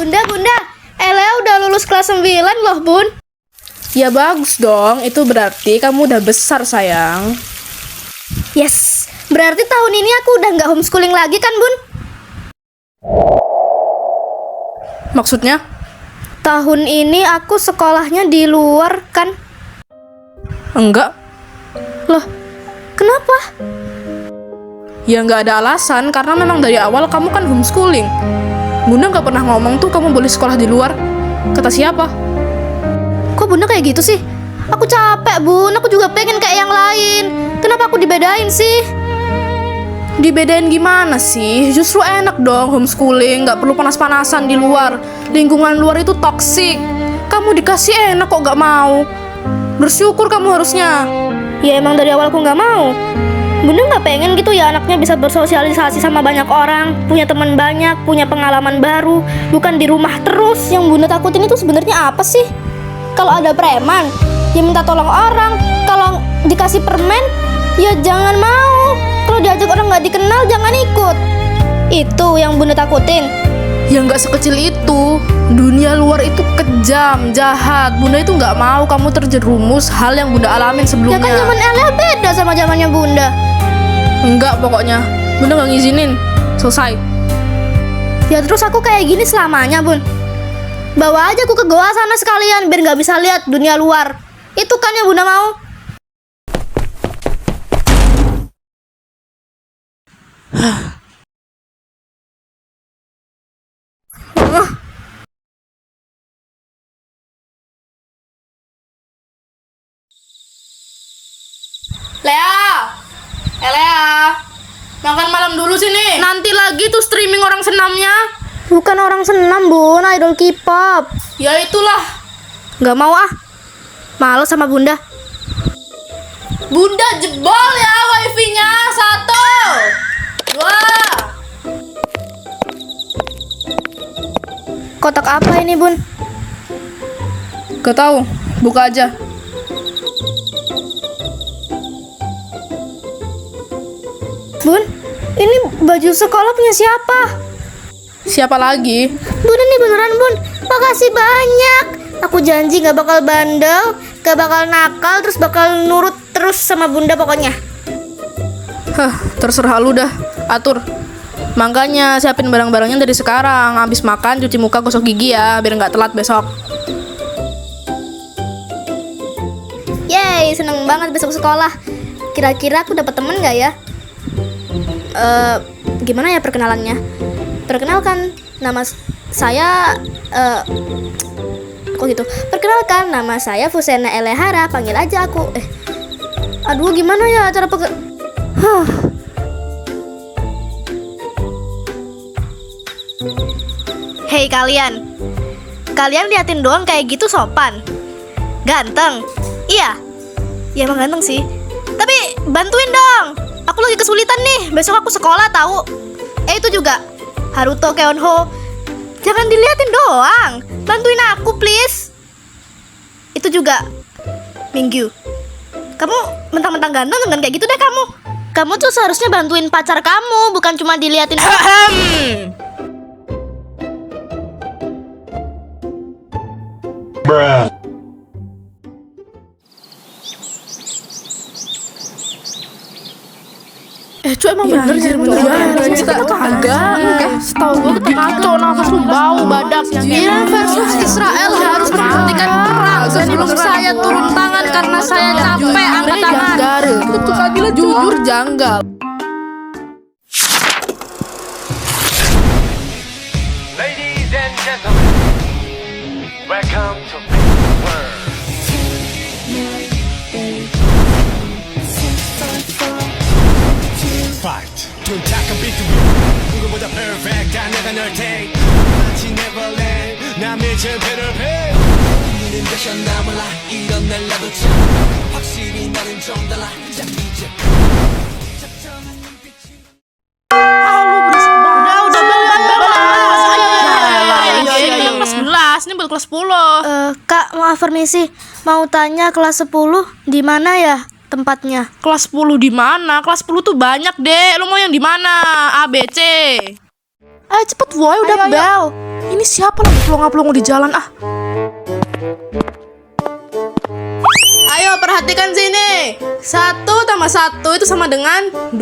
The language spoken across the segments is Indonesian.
Bunda, Elea udah lulus kelas 9 loh, Bun. Ya bagus dong, itu berarti kamu udah besar sayang. Yes, berarti tahun ini aku udah nggak homeschooling lagi kan, Bun? Maksudnya? Tahun ini aku sekolahnya di luar kan? Enggak. Loh, kenapa? Ya nggak ada alasan, karena memang dari awal kamu kan homeschooling. Bunda nggak pernah ngomong tuh kamu boleh sekolah di luar. Kata siapa? Kok Bunda kayak gitu sih? Aku capek, Bun. Aku juga pengen kayak yang lain. Kenapa aku dibedain sih? Dibedain gimana sih? Justru enak dong homeschooling, nggak perlu panas-panasan di luar. Lingkungan luar itu toksik. Kamu dikasih enak kok nggak mau. Bersyukur kamu harusnya. Ya emang dari awal aku nggak mau. Bunda nggak pengen gitu ya anaknya bisa bersosialisasi sama banyak orang, punya teman banyak, punya pengalaman baru, bukan di rumah terus. Yang Bunda takutin itu sebenarnya apa sih? Kalau ada preman, ya minta tolong orang. Kalau dikasih permen, ya jangan mau. Kalau diajak orang nggak dikenal, jangan ikut. Itu yang Bunda takutin. Ya nggak sekecil itu. Dunia luar itu kejam, jahat. Bunda itu nggak mau kamu terjerumus hal yang Bunda alamin sebelumnya. Ya kan zaman Elea beda sama zamannya Bunda. Enggak pokoknya. Bunda nggak ngizinin. Selesai. Ya terus aku kayak gini selamanya, Bun. Bawa aja aku ke goa sana sekalian biar nggak bisa lihat dunia luar. Itu kan yang Bunda mau. Lea, Elea, makan malam dulu sini. Nanti lagi tuh streaming orang senamnya. Bukan orang senam, Bun, idol K-pop. Ya itulah. Nggak mau ah. Males sama Bunda. Bunda jebol ya wifi-nya. 1, 2. Kotak apa ini, Bun? Gak tahu. Buka aja. Bun, ini baju sekolah punya siapa? Siapa lagi? Bun, ini beneran, Bun. Makasih banyak. Aku janji gak bakal bandel, gak bakal nakal, terus bakal nurut terus sama Bunda pokoknya. Terserah lu dah. Atur. Makanya siapin barang-barangnya dari sekarang. Habis makan, cuci muka, gosok gigi ya, biar nggak telat besok. Yeay, seneng banget besok sekolah. Kira-kira aku dapat temen gak ya? Gimana ya perkenalannya? Perkenalkan, nama saya kok gitu? Perkenalkan, nama saya Fusena Elehara. Panggil aja aku. Aduh, gimana ya cara Hei kalian. Kalian liatin doang kayak gitu sopan. Ganteng. Iya. Ya emang ganteng sih. Tapi bantuin dong. Aku lagi kesulitan nih. Besok aku sekolah tahu. Itu juga Haruto Keonho. Jangan diliatin doang. Bantuin aku please. Itu juga Minggu. Kamu mentang-mentang ganteng dengan kayak gitu deh kamu. Kamu tuh seharusnya bantuin pacar kamu, bukan cuma diliatin. Bruh. Cuy emang bener sih kita kagak. Setahu gue tetep ngaco, nafas lu bau badak. Iran versus Israel harus menghentikan perang sebelum saya turun tangan karena saya capek angkat tangan. Itu keadilan jujur janggal. Ladies and gentlemen, welcome to Big World. Fight. 둔탁한 비트위 누구보다 perfect 다 내가 널 take 마치 Neverland 나 미친 패널해 우리는 되셨나 몰라 이런 날 나도 참 확실히 너는 좀 달라 자 이제 Ini buat kelas 10. Kak, maaf permisi. Mau tanya kelas 10 di mana ya tempatnya? Kelas 10 di mana? Kelas 10 tuh banyak, Dek. Lu mau yang di mana? A, B, C. Ayo cepet woy, udah bel. Ini Ini siapa lagi pelongo-pelongo di jalan ah? Ayo perhatikan sini. 1 tambah 1 itu sama dengan 2.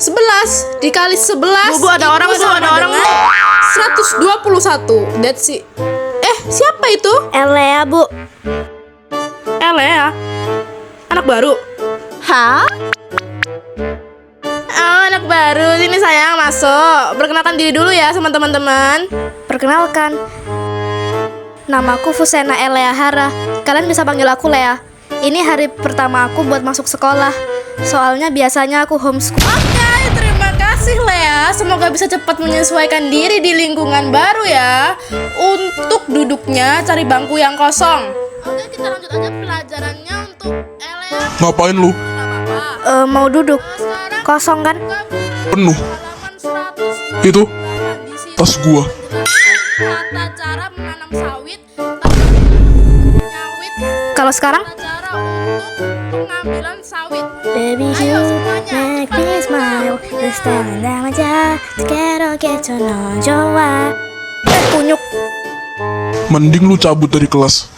11 dikali 11. Bu, ada orang, Bu, ada orang. 121. That's it. Siapa itu? Elea, Bu. Elea. Anak baru. Hah? Oh, anak baru. Sini sayang, masuk. Perkenalkan diri dulu ya sama teman-teman. Perkenalkan. Namaku Fusena Elea Hara. Kalian bisa panggil aku Lea. Ini hari pertama aku buat masuk sekolah. Soalnya biasanya aku homeschool. Oke, terima kasih Lea. Semoga bisa cepat menyesuaikan diri di lingkungan baru ya. Untuk duduknya cari bangku yang kosong. Oke, kita lanjut aja pelajarannya untuk Elea. Ngapain lu? Mau duduk. Kosong kan? Penuh. Itu tas gua. Tata cara menanam sawit, nyawit, Kalau sekarang? tata cara untuk pengambilan sawit. Baby, Ayo you semuanya, make me smile. Stand aja, quiero que yo no joa. Kunyuk. Mending lu cabut dari kelas.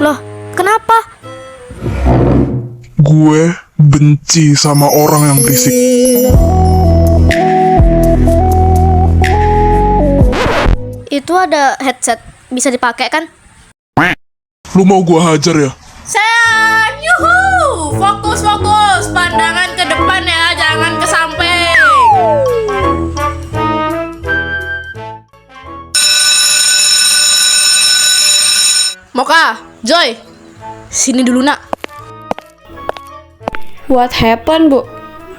Loh, kenapa? Gue benci sama orang yang berisik. Itu ada headset, bisa dipakai kan? Lu mau gua hajar ya? Sen, yuhu, fokus, pandangan ke depan ya, jangan ke samping. Moka, Joy, sini dulu nak. What happened, Bu?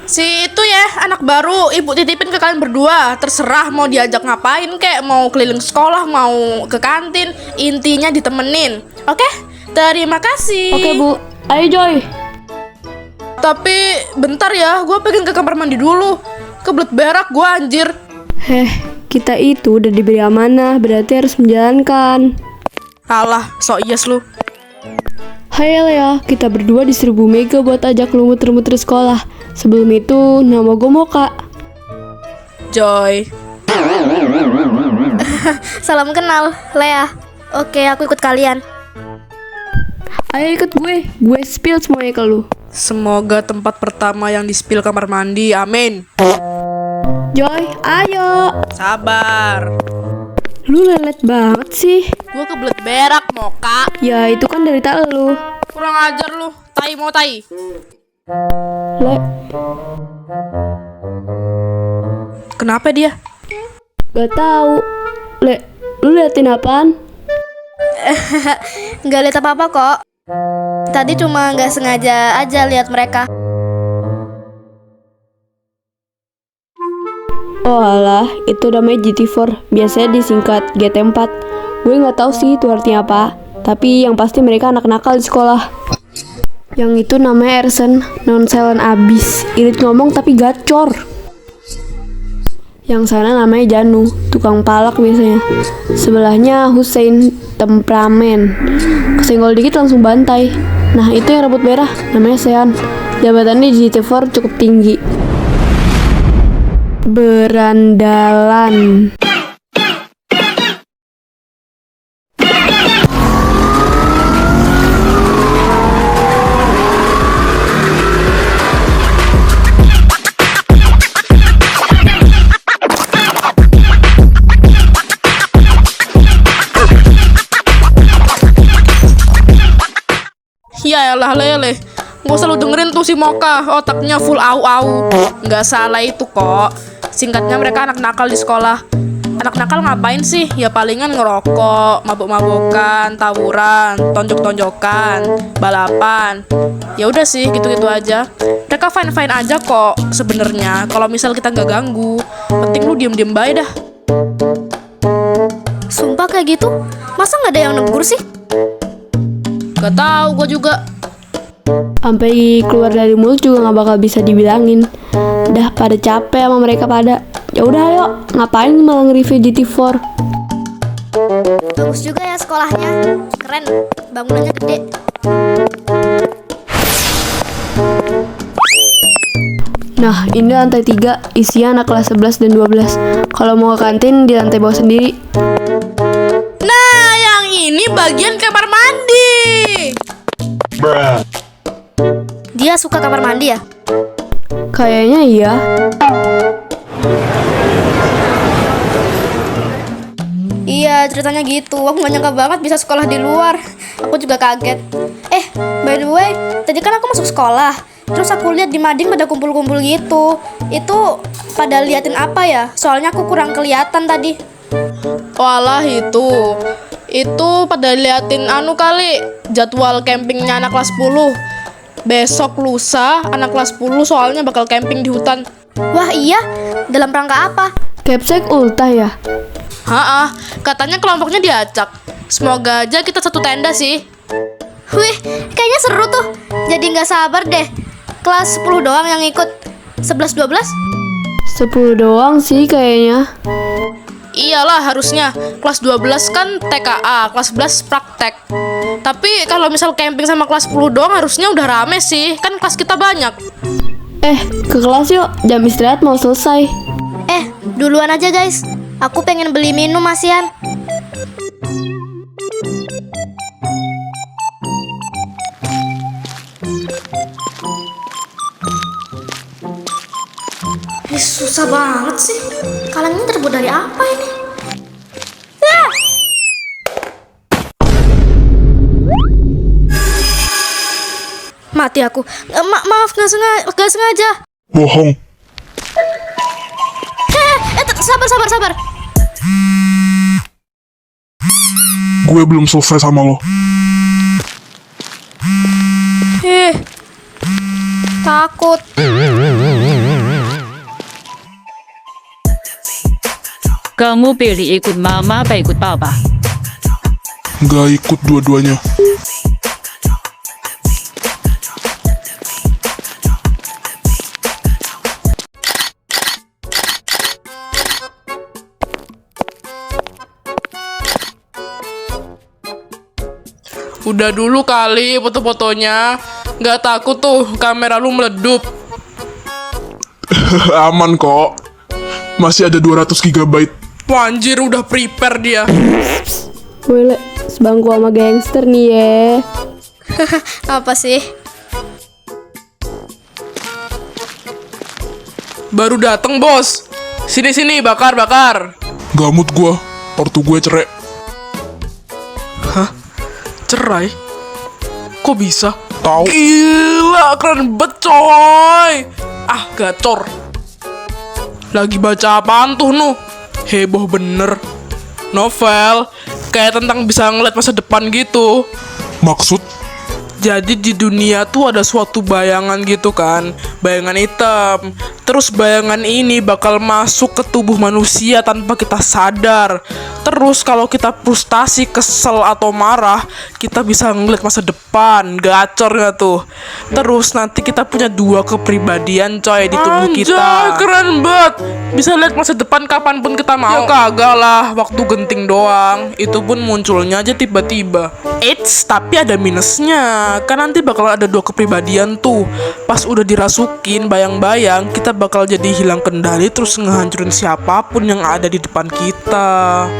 Si itu ya, anak baru, ibu titipin ke kalian berdua. Terserah mau diajak ngapain kek, mau keliling sekolah, mau ke kantin, intinya ditemenin. Oke? Terima kasih. Oke, Bu. Ayo, Joy. Tapi bentar ya, gue pengen ke kamar mandi dulu. Kebelet berak gue anjir. Kita itu udah diberi amanah, berarti harus menjalankan. Alah, sok yes lu. Hai Lea, kita berdua disuruh Bu Mega buat ajak lu muter-muter sekolah. Sebelum itu, nama gue Moka. Joy. Salam kenal, Lea. Oke, aku ikut kalian. Ayo ikut gue spill semuanya ke lu. Semoga tempat pertama yang di-spill kamar mandi, amin. Joy, ayo. Sabar. Lu lelet banget sih. Gue kebelet berak, Moka. Ya, itu kan dari tak lu. Kurang ajar lu, tai mau tai. Le, Kenapa dia? gak tahu. Le, lu liatin apaan? Nggak lihat apa-apa kok. Tadi cuma nggak sengaja aja lihat mereka. Oh alah, itu namanya GT4. Biasanya disingkat GT4. Gue nggak tahu sih itu artinya apa. Tapi yang pasti mereka anak nakal di sekolah. Yang itu namanya Ersen, nonselan abis. Irit ngomong tapi gacor. Yang sana namanya Janu, tukang palak biasanya. Sebelahnya Hussein, temperamen. Kesenggol dikit langsung bantai. Nah itu yang rambut merah, namanya Sean. Jabatannya di GT4 cukup tinggi. Berandalan. Ya elah lele. Gak usah lu dengerin tuh si Moka, otaknya full au-au. Gak salah itu kok. Singkatnya mereka anak nakal di sekolah. Anak nakal ngapain sih? Ya palingan ngerokok, mabuk-mabukan, tawuran, tonjok-tonjokan, balapan. Ya udah sih, gitu-gitu aja. Mereka fine-fine aja kok sebenarnya. Kalau misal kita nggak ganggu, penting lu diem-diem bae dah. Sumpah kayak gitu, masa nggak ada yang negur sih? Gak tahu gue juga. Sampai keluar dari mulut juga nggak bakal bisa dibilangin. Dah pada capek sama mereka pada. Ya udah ayo, ngapain malah nge-review GT4? Bagus juga ya sekolahnya, keren, bangunannya gede. Nah, ini lantai 3, isinya anak kelas 11 dan 12. Kalau mau ke kantin di lantai bawah sendiri. Nah, yang ini bagian kamar mandi. Dia suka kamar mandi ya? Kayaknya iya. Iya, ceritanya gitu. Aku gak nyangka banget bisa sekolah di luar. Aku juga kaget. By the way, tadi kan aku masuk sekolah. Terus aku lihat di mading pada kumpul-kumpul gitu. Itu pada liatin apa ya? Soalnya aku kurang kelihatan tadi. Walah itu pada liatin anu kali, jadwal campingnya anak kelas 10. Besok lusa anak kelas 10 soalnya bakal camping di hutan. Wah iya, dalam rangka apa? Capsek ultah ya? Katanya kelompoknya diacak. Semoga aja kita satu tenda sih. Wih, kayaknya seru tuh. Jadi gak sabar deh. Kelas 10 doang yang ikut. 11-12? 10 doang sih kayaknya. Iyalah harusnya. Kelas 12 kan TKA, kelas 11 praktek. Tapi kalau misal camping sama kelas 10 doang harusnya udah rame sih. Kan kelas kita banyak. Ke kelas yuk, jam istirahat mau selesai. Duluan aja guys. Aku pengen beli minum masian. Susah banget sih. Kalian ini terbuat dari apa ini? Mati aku. Maaf, gak sengaja. Bohong. Sabar. Gue belum selesai sama lo. Takut. Kamu pilih ikut mama apa ikut papa? Gak ikut dua-duanya. Udah dulu kali foto-fotonya. Nggak takut tuh kamera lu meledup. Aman kok. Masih ada 200 GB. Wah, anjir udah prepare dia. Boleh, sebangku sama gangster nih ya. Apa sih? Baru dateng bos. Sini bakar. Gamut gue. Ortu gue cerai. Cerai? Kok bisa? Tahu. Gila, keren banget coy. Gacor. Lagi baca apaan tuh nu? Heboh bener. Novel. Kayak tentang bisa ngeliat masa depan gitu. Maksud? Jadi di dunia tuh ada suatu bayangan gitu kan. Bayangan hitam. Terus bayangan ini bakal masuk ke tubuh manusia tanpa kita sadar. Terus kalau kita frustasi, kesel atau marah, kita bisa ngeliat masa depan. Gacor gak tuh? Terus nanti kita punya 2 kepribadian coy di tubuh kita. Anjay, keren banget. Bisa lihat masa depan kapanpun kita mau. Ya kagak lah, waktu genting doang. Itu pun munculnya aja tiba-tiba. Eits, tapi ada minusnya. Kan nanti bakal ada 2 kepribadian tuh. Pas udah dirasukin bayang-bayang, kita bakal jadi hilang kendali terus ngehancurin siapapun yang ada di depan kita.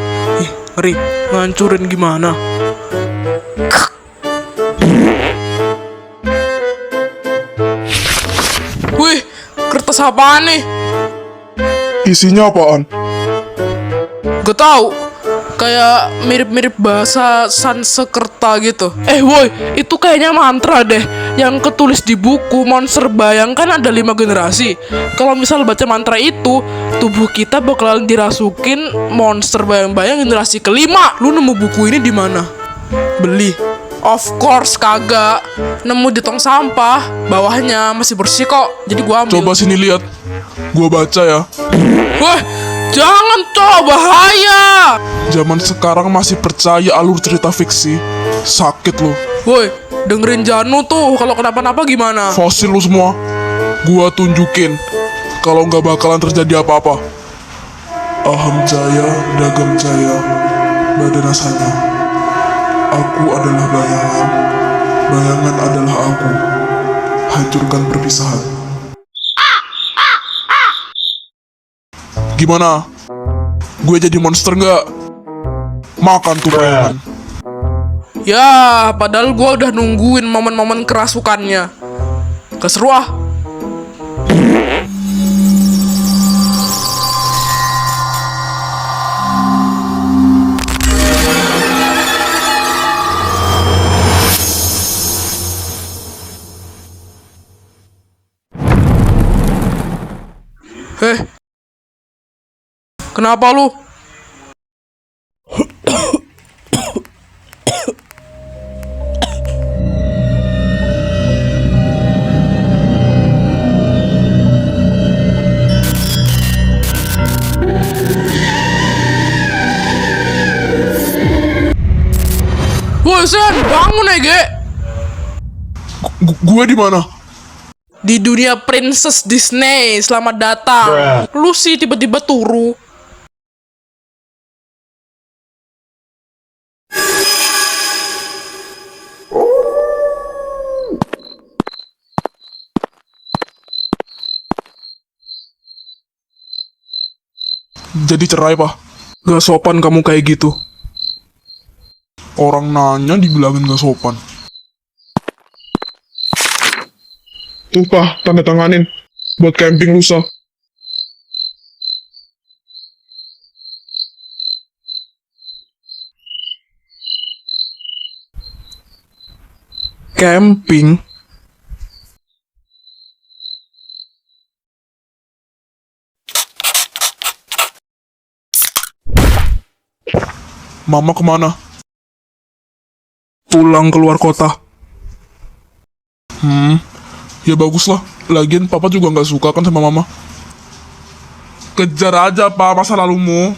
Ngeri, ngancurin gimana? Wih, kertas apaan nih? Isinya apaan? Gak tau. Kayak mirip-mirip bahasa Sanskerta gitu. Woi, itu kayaknya mantra deh. Yang ketulis di buku Monster Bayang kan ada 5 generasi. Kalau misal baca mantra itu, tubuh kita bakalan dirasukin monster bayang-bayang generasi kelima. Lu nemu buku ini di mana? Beli? Of course kagak. Nemu di tong sampah. Bawahnya masih bersih kok. Jadi gua ambil. Coba sini lihat. Gua baca ya. Wah, jangan coba, bahaya. Zaman sekarang masih percaya alur cerita fiksi. Sakit lo. Woi, dengerin Janu tuh. Kalau kenapa-napa gimana? Fosil lu semua. Gua tunjukin kalau nggak bakalan terjadi apa-apa. Aham Jaya, Dagam Jaya, Badanasanya. Aku adalah bayangan. Bayangan adalah aku. Hancurkan perpisahan. Gimana? Gue jadi monster nggak? Makan tuh bayangan. Ya, padahal gua udah nungguin momen-momen kerasukannya. Keseru ah. Kenapa lu? Woi Sen, bangun ya Ge. Gue di mana? Di dunia Princess Disney, selamat datang. Lu sih tiba-tiba turu. Jadi cerai, Pak. Gak sopan kamu kayak gitu. Orang nanya dibilangin gak sopan. Tuh, Pak, tanda tanganin. Buat camping lusa. Camping? Mama kemana? Pulang keluar kota. Ya bagus lah. Lagian papa juga nggak suka kan sama mama. Kejar aja, Pak, masa lalumu.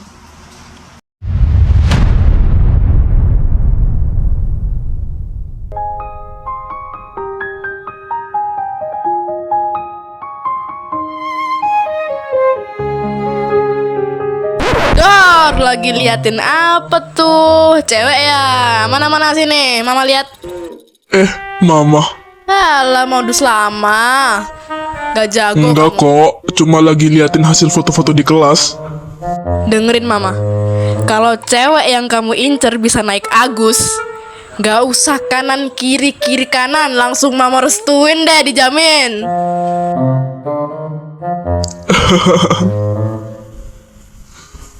Dor, lagi liatin apa tuh? Cewek ya? Mana-mana sini, mama lihat. Mama. Alah, modus lama. Gak jago Enggak kamu. kok, cuma lagi liatin hasil foto-foto di kelas. Dengerin mama. Kalau cewek yang kamu incer bisa naik Agus, gak usah kanan kiri kiri kanan, langsung mama restuin deh, dijamin.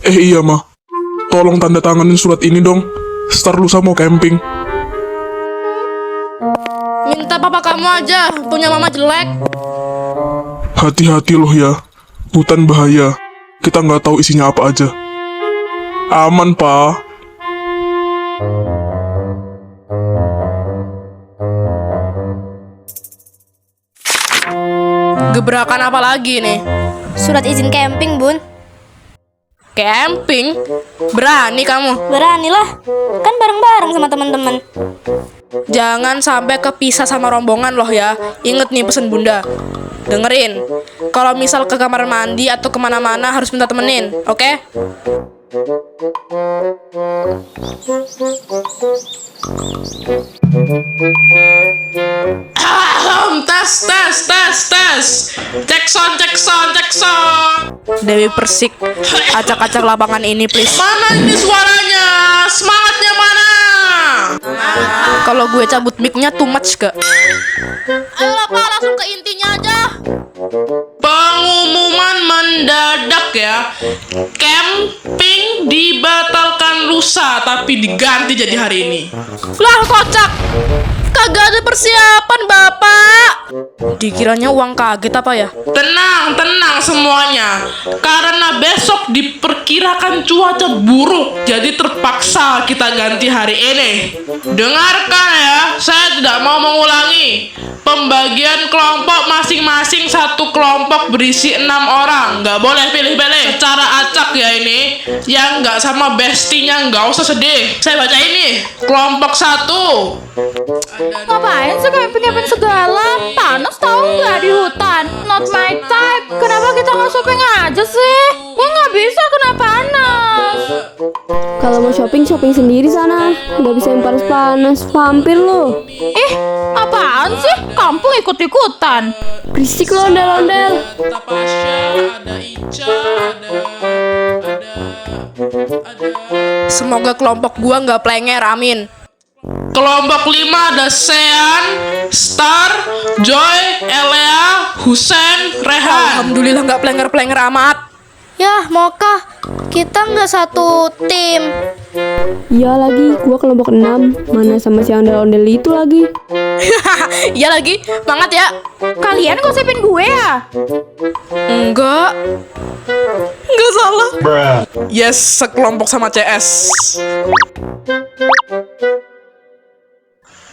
Iya, Ma. Tolong tanda tanganin surat ini dong. Star lusa mau camping. Minta papa kamu aja, punya mama jelek. Hati-hati loh ya. Hutan bahaya. Kita nggak tahu isinya apa aja. Aman, Pa. Gebrakan apa lagi nih? Surat izin camping, Bun. Camping? Berani kamu? Beranilah. Kan bareng-bareng sama teman-teman. Jangan sampai kepisah sama rombongan loh ya. Ingat nih pesan bunda. Dengerin. Kalau misal ke kamar mandi atau kemana-mana harus minta temenin, oke? Tes. Cek sound. Dewi Persik, acak-acak lapangan ini please. Mana ini suaranya? Semangatnya mana? Kalau gue cabut mic-nya too much gak? Ayolah Pak, langsung ke intinya aja. Pengumuman mendadak ya. Camping dibatalkan lusa tapi diganti jadi hari ini. Lah kocak. Kagak ada persiapan Bapak. Dikiranya uang kaget apa ya? Tenang semuanya. Karena besok diperkirakan cuaca buruk, jadi terpaksa kita ganti hari ini. Dengarkan ya, saya tidak mau mengulangi. Pembagian kelompok masing-masing satu kelompok berisi 6 orang. Nggak boleh pilih-pilih. Secara acak ya ini. Yang nggak sama bestinya nggak usah sedih. Saya baca ini. Kelompok 1. Ngapain sih camping segala? Panas tau nggak di hutan? Not my type. Kenapa kita nggak shopping aja sih? Gue nggak bisa kena panas. Kalau mau shopping sendiri sana. Nggak bisa yang panas-panas. Vampir lo. Apaan sih? Kampung ikut-ikutan. Berisik lo ondel-ondel. Ada Pasha, ada Ica, ada Semoga kelompok gua nggak plenger, amin. Kelompok 5 ada Sean, Star, Joy, Elea, Husen, Rehan. Alhamdulillah nggak plenger-plenger amat. Yah, Moka, kita nggak satu tim. Iya lagi, gua kelompok 6. Mana sama si ondel-ondel itu lagi. Iya lagi, banget ya. Kalian gosipin gue ya? Enggak salah. Yes, sekelompok sama CS.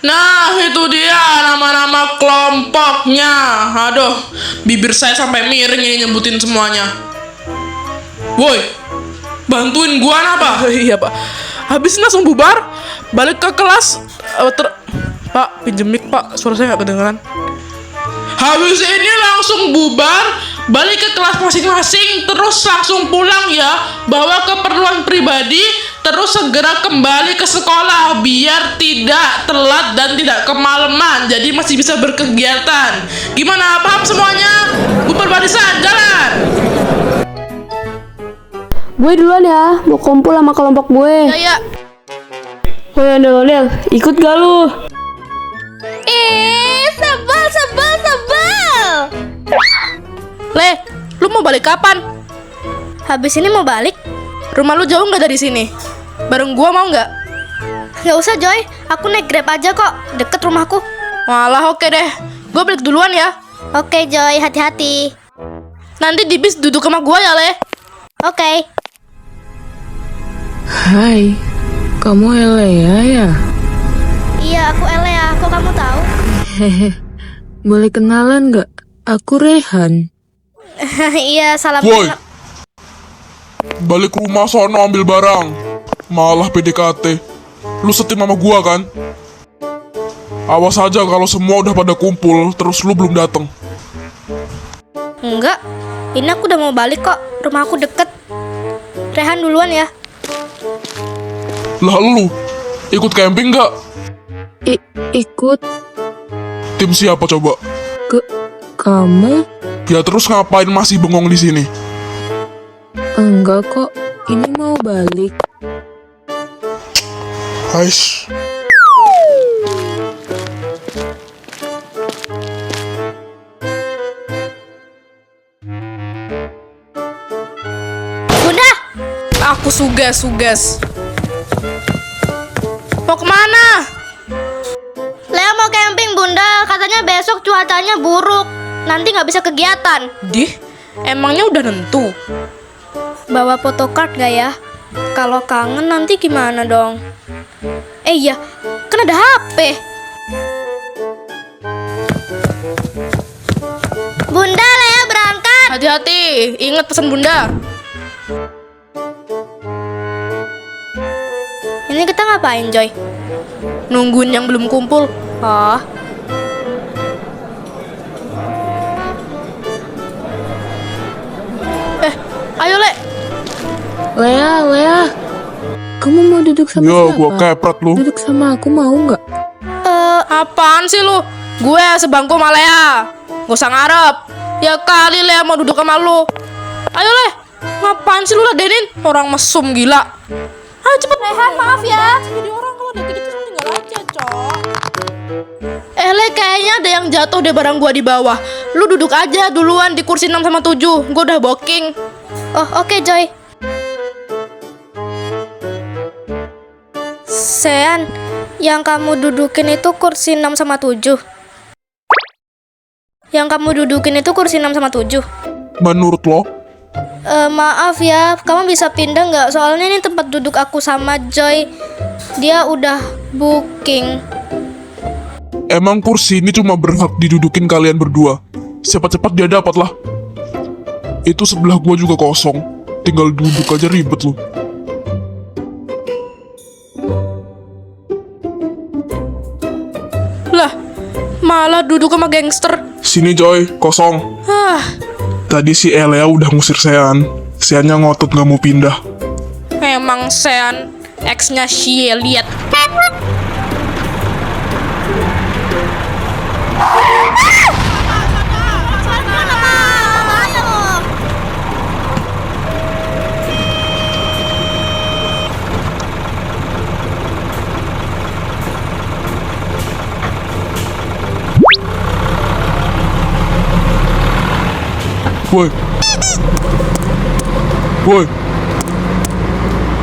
Nah, itu dia nama-nama kelompoknya. Aduh, bibir saya sampai miring ini nyebutin semuanya. Woi, bantuin gua apa? Iya, Pak. Habis langsung bubar, balik ke kelas. Pak, pinjem mic, Pak. Suara saya nggak kedengeran. Habis ini langsung bubar, balik ke kelas masing-masing, terus langsung pulang ya. Bawa keperluan pribadi, terus segera kembali ke sekolah biar tidak telat dan tidak kemalaman. Jadi masih bisa berkegiatan. Gimana? Paham semuanya? Bubar barisan, jalan! Gue duluan ya, mau kumpul sama kelompok gue. Ya. Woi ondel-ondel, ikut gak lu? Sebel. Le, lu mau balik kapan? Habis ini mau balik? Rumah lu jauh nggak dari sini? Bareng gua mau nggak? Nggak usah, Joy. Aku naik Grab aja kok, deket rumahku. Walah, oke deh. Gua balik duluan ya. Oke, Joy, hati-hati. Nanti di bis duduk sama gua ya, Le. Oke. Hai, kamu Elea ya? Iya, aku Elea. Kok kamu tahu? Hehe, boleh kenalan gak? Aku Rehan. Iya, salam. Woi, balik rumah sono ambil barang. Malah PDKT. Lu setim sama gua kan? Awas aja kalau semua udah pada kumpul, terus lu belum datang. Enggak. Ini aku udah mau balik kok. Rumah aku deket. Rehan duluan ya. Lah lu, ikut camping nggak? Ikut Tim siapa coba? kamu? Ya terus ngapain masih bengong di sini? Enggak kok, ini mau balik. Hais. Bunda, Aku suges. Mau kemana? Lea mau camping, Bunda. Katanya besok cuacanya buruk. Nanti nggak bisa kegiatan. Dih, emangnya udah nentu? Bawa photocard gak ya? Kalau kangen nanti gimana dong? Iya, kan ada HP. Bunda, Lea berangkat. Hati-hati, ingat pesan bunda. Ini kita ngapain, Joy? Nungguin yang belum kumpul. Oh, Ayo, Le. Lea, kamu mau duduk sama Ya siapa? gua kepret lu. Duduk sama aku mau nggak? Apaan sih lu? Gue sebangku sama Lea. Gak usah ngarep. Ya kali Lea mau duduk sama lu. Ayo, Le. Ngapain sih lu ladenin? Orang mesum gila. Ayo cepet. Rehan, maaf ya. Jadi orang kalau udah gitu tinggal aja, Cok. Le, kayaknya ada yang jatuh deh barang gua di bawah. Lu duduk aja duluan di kursi 6 sama 7. Gua udah booking. Oh, oke, Joy. Sean, yang kamu dudukin itu kursi 6 sama 7. Yang kamu dudukin itu kursi 6 sama 7. Menurut lo? Maaf ya, kamu bisa pindah nggak? Soalnya ini tempat duduk aku sama Joy. Dia udah booking. Emang kursi ini cuma berhak didudukin kalian berdua. Cepat-cepat dia dapat lah. Itu sebelah gua juga kosong. Tinggal duduk aja ribet lu. Lah, malah duduk sama gangster. Sini Joy, kosong. Tadi si Elea udah ngusir Sean. Seannya ngotot gak mau pindah. Emang Sean ex-nya si lihat. Woi. Woi.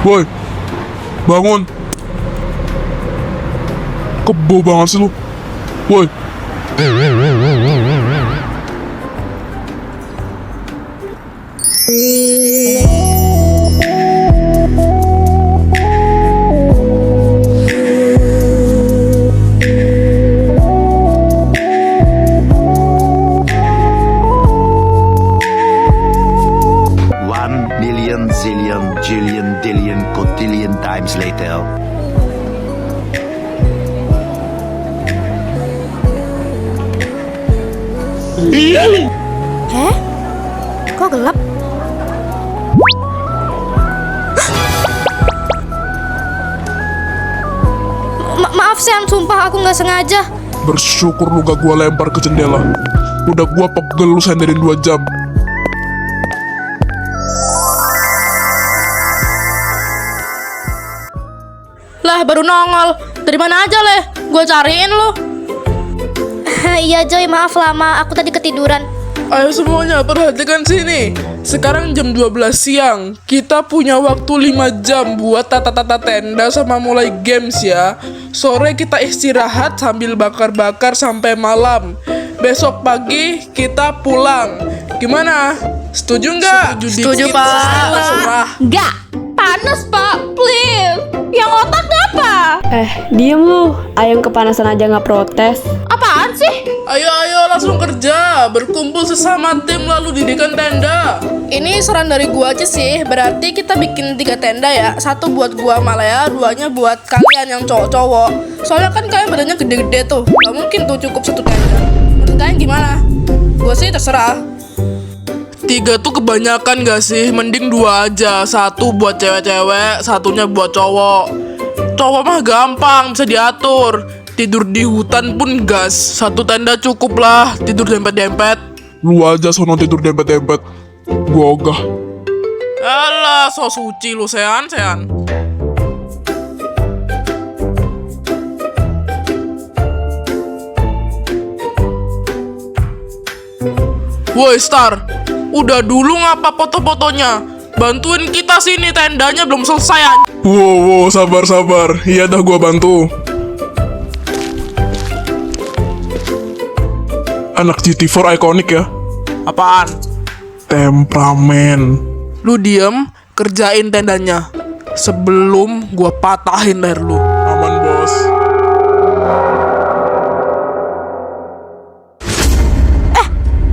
Woi. Bangun. Kebo banget sih lu. Woi. One million zillion jillion dillion cotillion times later. Kok gelap? Maaf Sean, sumpah aku nggak sengaja. Bersyukur lu gak gua lempar ke jendela. Udah gua pegel lu senderin 2 jam. Lah baru nongol. Dari mana aja leh? Gue cariin lo. Iya Joy, maaf lama. Aku tadi ketiduran. Ayo semuanya perhatikan sini. Sekarang jam 12 siang. Kita punya waktu 5 jam buat tata-tata tenda sama mulai games ya. Sore kita istirahat sambil bakar-bakar sampai malam. Besok pagi kita pulang. Gimana? Setuju nggak? Setuju, Pak. Nggak, panas Pak, please. Yang otak apa? Diem lu. Ayam kepanasan aja nggak protes. Apaan sih? Ayo langsung kerja. Berkumpul sesama tim lalu dirikan tenda. Ini saran dari gua aja sih. Berarti kita bikin 3 tenda ya. 1 buat gua sama Lea, 2-nya buat kalian yang cowok-cowok. Soalnya kan kalian badannya gede-gede tuh. Gak mungkin tuh cukup 1 tenda. Menurut kalian gimana? Gua sih terserah. 3 tuh kebanyakan gak sih? Mending 2 aja. 1 buat cewek-cewek, 1-nya buat cowok. Cowok mah gampang, bisa diatur. Tidur di hutan pun gas. 1 tenda cukup lah. Tidur dempet-dempet. Lu aja sono tidur dempet-dempet. Gua ogah. Alah, so suci lu, Sean. Woi, Star. Udah dulu ngapa foto-fotonya? Bantuin kita sini, tendanya belum selesai. Wow, sabar. Iya dah gua bantu. Anak GT4 ikonik ya. Apaan? Temperamen. Lu diem, kerjain tendanya. Sebelum gua patahin leher lu. Aman, bos.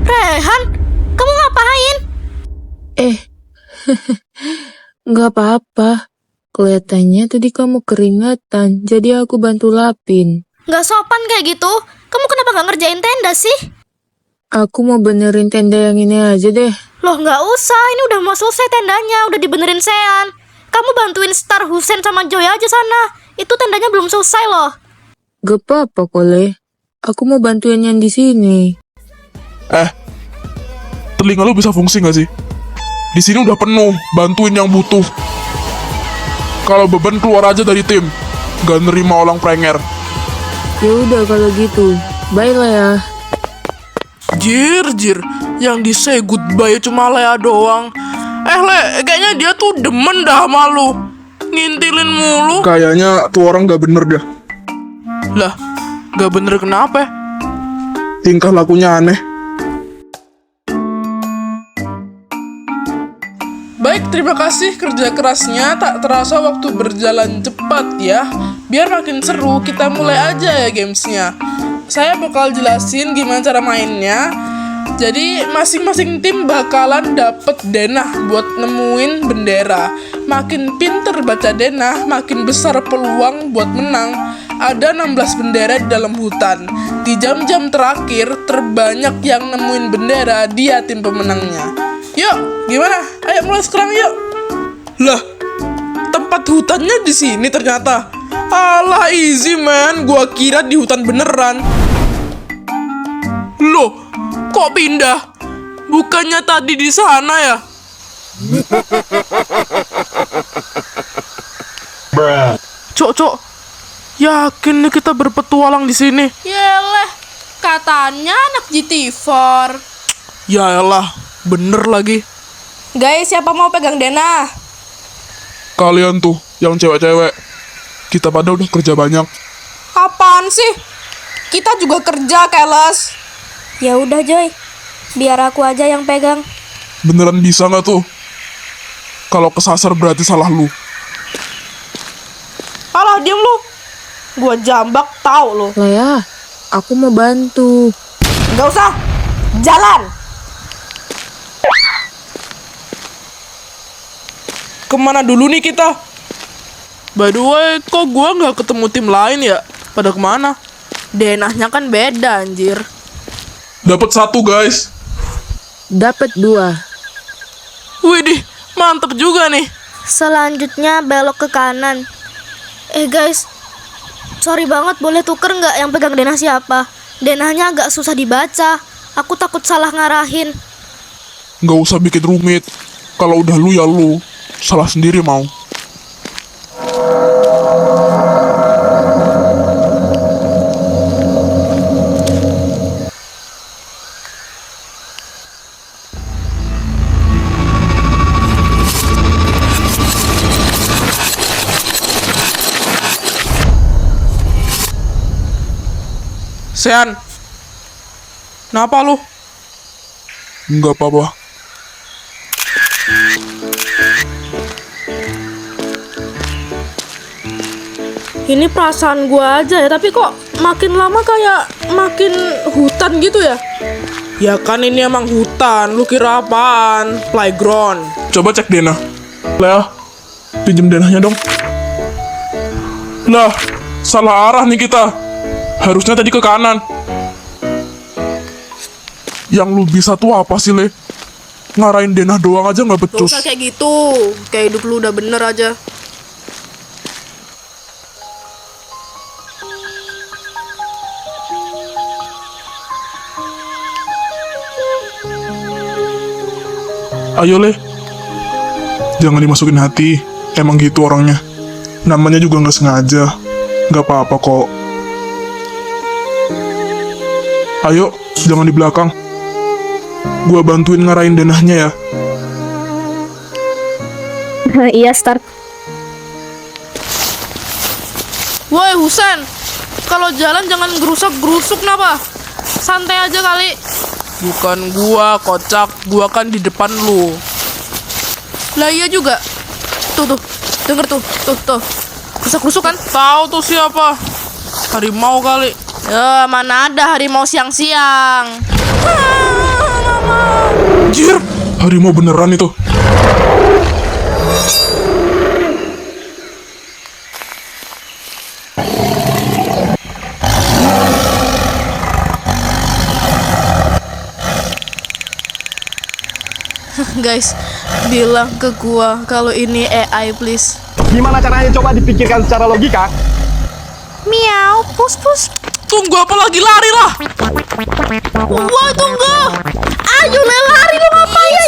Rehan, kamu ngapain? Nggak apa-apa. Kelihatannya tadi kamu keringatan, jadi aku bantu lapin. Nggak sopan kayak gitu. Kamu kenapa nggak ngerjain tenda sih? Aku mau benerin tenda yang ini aja deh. Loh nggak usah, ini udah mau selesai tendanya, udah dibenerin Sean. Kamu bantuin Star, Husen sama Joy aja sana. Itu tendanya belum selesai loh. Gak apa-apa, Kole. Aku mau bantuin yang di sini. Telinga lu bisa fungsi gak sih? Di sini udah penuh, bantuin yang butuh. Kalau beban keluar aja dari tim. Gak nerima orang prenger. Ya udah kalau gitu. Bye lah ya. Jir, yang di say goodbye cuma Lea doang. Le, kayaknya dia tuh demen dah sama lu. Ngintilin mulu. Kayaknya tuh orang gak bener dah. Lah, gak bener kenapa? Tingkah lakunya aneh. Baik, terima kasih kerja kerasnya. Tak terasa waktu berjalan cepat ya. Biar makin seru, kita mulai aja ya gamesnya. Saya bakal jelasin gimana cara mainnya. Jadi masing-masing tim bakalan dapet denah buat nemuin bendera. Makin pinter baca denah, makin besar peluang buat menang. Ada 16 bendera di dalam hutan. Di jam-jam terakhir, terbanyak yang nemuin bendera, dia tim pemenangnya. Yuk, gimana? Ayo mulai sekarang yuk. Lah, tempat hutannya di sini ternyata. Alah, easy man. Gua kira di hutan beneran. Loh, kok pindah? Bukannya tadi di sana ya? Cok, yakin nih kita berpetualang di sini? Yeleh, katanya anak GT4. Yaelah, Bener lagi. Guys, siapa mau pegang denah? Kalian tuh, yang cewek-cewek. Kita pada udah kerja banyak. Apaan sih? Kita juga kerja, keles. Ya udah Joy, biar aku aja yang pegang. Beneran bisa nggak tuh? Kalau kesasar berarti salah lu. Alah, diem lu. Gua jambak tau lu. Lah ya, aku mau bantu. Nggak usah. Jalan. Kemana dulu nih kita? By the way, kok gua nggak ketemu tim lain ya? Pada kemana? Denahnya kan beda, anjir. Dapat 1 guys. Dapat 2. Widih, mantep juga nih. Selanjutnya belok ke kanan. Guys, sorry banget, boleh tuker nggak yang pegang denah siapa? Denahnya agak susah dibaca. Aku takut salah ngarahin. Nggak usah bikin rumit. Kalau udah lu ya lu. Salah sendiri mau. Sean, kenapa lu? Nggak apa-apa. Ini perasaan gua aja ya, tapi kok makin lama kayak makin hutan gitu ya? Ya kan ini emang hutan, lu kira apaan? Playground. Coba cek denah. Lea, pinjem denahnya dong. Lah, salah arah nih kita. Harusnya tadi ke kanan. Yang lu bisa tuh apa sih, Le? Ngarahin denah doang aja nggak Gak becus. usah kayak gitu. Kayak hidup lu udah bener aja. Ayo, Le. Jangan dimasukin hati. Emang gitu orangnya. Namanya juga nggak sengaja. Nggak apa-apa kok. Ayo, jangan di belakang. Gua bantuin ngarahin denahnya ya. Iya, start. Woi, Husen. Kalau jalan jangan gerusak-gerusuk kenapa? Santai aja kali. Bukan gua, kocak. Gua kan di depan lu. Lah iya juga. Tuh, denger tuh. Gerusak-gerusuk kan? Tahu tuh siapa? Harimau kali. Ya, mana ada harimau siang-siang. Anjir, harimau beneran itu. Guys, bilang ke gua kalau ini AI please. Gimana caranya coba dipikirkan secara logika? Miau, pus. Tunggu apa lagi, lari lah. Woi, tunggu. Ayo lari lu ngapain